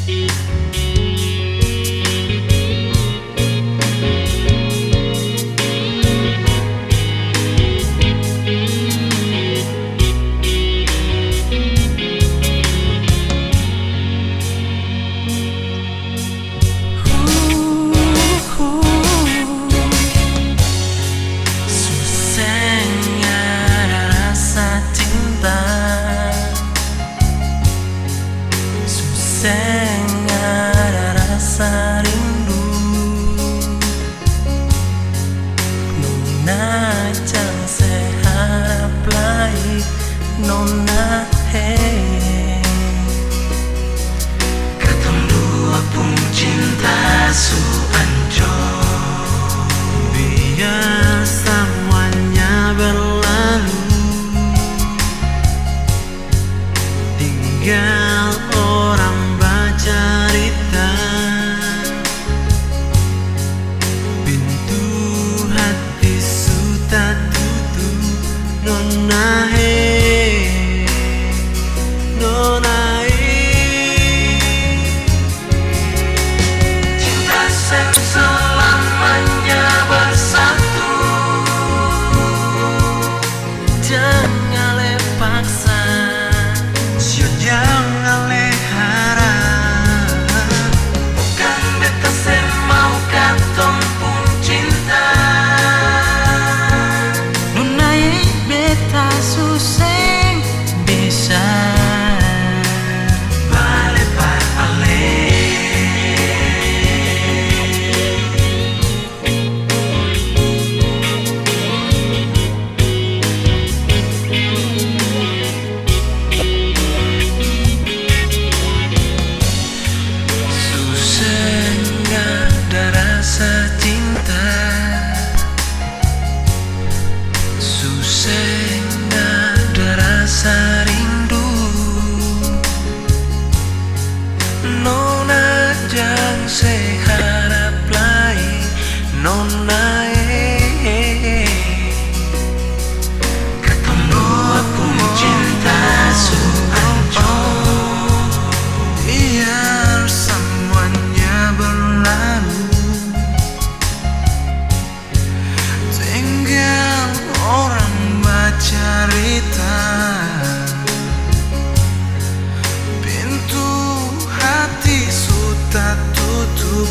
Ada rasa rindu, Nona jangan seharap lain, Nona hey. Katong dua pun cinta su hancur, Biar semuanya berlalu, tinggal orang cerita. Pintu hati sudah tutup, Nona hey, Nona hey. cinta selamanya bersatu, Jangan le paksa, jangan le harap, bukan beta semau katong pun cinta. Nona hey, beta suseng bisa Bale par ale, cinta, susah ada rasa rindu, Nona jangan seharap lain, Nona katong dua pun cinta su hancur, biar semuanya berlalu, tinggal orang bercerita. Pintu hati sudah tutup,